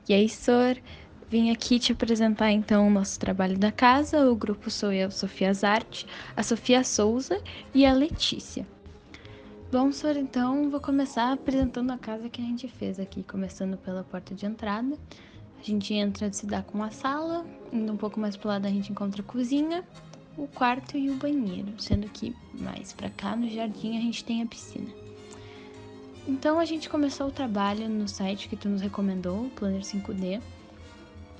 E aí, Sor, vim aqui te apresentar então o nosso trabalho da casa. O grupo sou eu, Sofia Zarte, a Sofia Souza e a Letícia. Bom, Sor, então vou começar apresentando a casa que a gente fez aqui, começando pela porta de entrada. A gente entra, se dá com a sala, indo um pouco mais pro lado a gente encontra a cozinha, o quarto e o banheiro, sendo que mais pra cá no jardim a gente tem a piscina. Então a gente começou o trabalho no site que tu nos recomendou, o Planner 5D,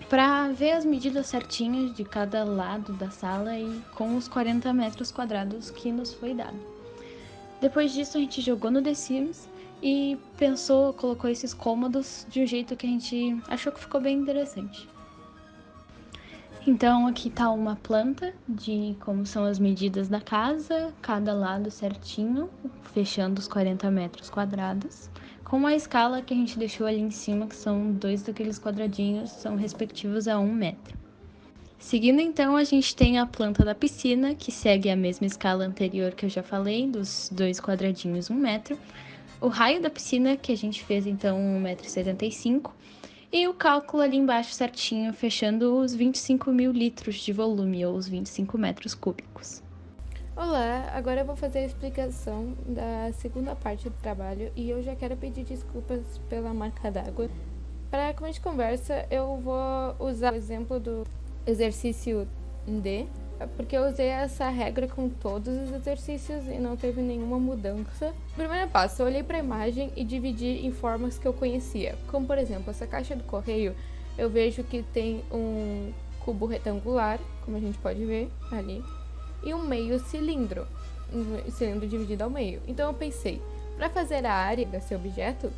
para ver as medidas certinhas de cada lado da sala e com os 40 metros quadrados que nos foi dado. Depois disso a gente jogou no The Sims e pensou, colocou esses cômodos de um jeito que a gente achou que ficou bem interessante. Então aqui tá uma planta de como são as medidas da casa, cada lado certinho, fechando os 40 metros quadrados, com a escala que a gente deixou ali em cima, que são dois daqueles quadradinhos, são respectivos a 1 metro. Seguindo então, a gente tem a planta da piscina, que segue a mesma escala anterior que eu já falei, dos dois quadradinhos 1 metro. O raio da piscina, que a gente fez então 1,75 m, e o cálculo ali embaixo certinho, fechando os 25 mil litros de volume, ou os 25 metros cúbicos. Olá, agora eu vou fazer a explicação da segunda parte do trabalho e eu já quero pedir desculpas pela marca d'água. Para começo de conversa, eu vou usar o exemplo do exercício D, porque eu usei essa regra com todos os exercícios e não teve nenhuma mudança. Primeiro passo, eu olhei para a imagem e dividi em formas que eu conhecia, como por exemplo, essa caixa do correio, eu vejo que tem um cubo retangular, como a gente pode ver ali, e um meio cilindro, um cilindro dividido ao meio. Então eu pensei, para fazer a área desse objeto,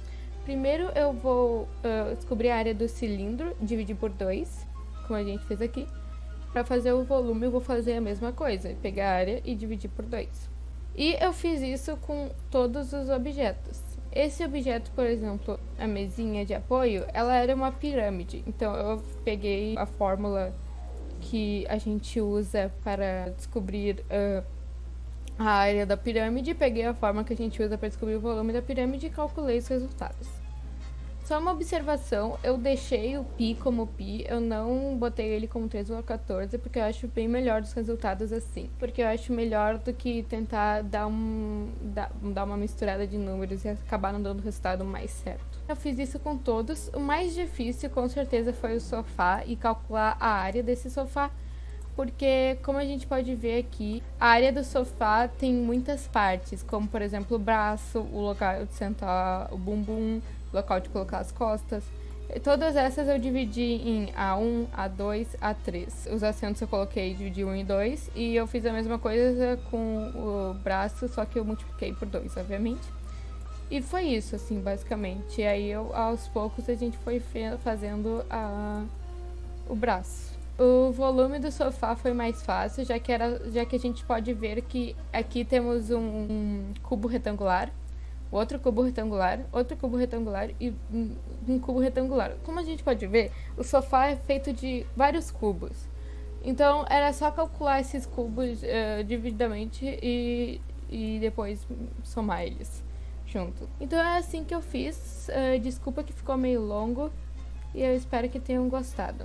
primeiro eu vou descobrir a área do cilindro, dividir por 2, como a gente fez aqui. Para fazer o volume eu vou fazer a mesma coisa, pegar a área e dividir por 2. E eu fiz isso com todos os objetos. Esse objeto, por exemplo, a mesinha de apoio, ela era uma pirâmide. Então eu peguei a fórmula que a gente usa para descobrir a área da pirâmide, peguei a forma que a gente usa para descobrir o volume da pirâmide e calculei os resultados. Só uma observação, eu deixei o pi como pi, eu não botei ele como 3,14, porque eu acho bem melhor os resultados assim. Porque eu acho melhor do que tentar dar uma misturada de números e acabar não dando o resultado mais certo. Eu fiz isso com todos. O mais difícil, com certeza, foi o sofá e calcular a área desse sofá. Porque, como a gente pode ver aqui, a área do sofá tem muitas partes, como, por exemplo, o braço, o local de sentar o bumbum, local de colocar as costas. Todas essas eu dividi em A1, A2, A3. Os assentos eu coloquei, dividi 1 e 2. E eu fiz a mesma coisa com o braço, só que eu multipliquei por 2, obviamente. E foi isso, assim, basicamente. E aí, aos poucos, a gente foi fazendo o braço. O volume do sofá foi mais fácil, já que a gente pode ver que aqui temos um cubo retangular, outro cubo retangular e um cubo retangular. Como a gente pode ver, o sofá é feito de vários cubos. Então, era só calcular esses cubos divididamente e depois somar eles junto. Então, é assim que eu fiz. Desculpa que ficou meio longo e eu espero que tenham gostado.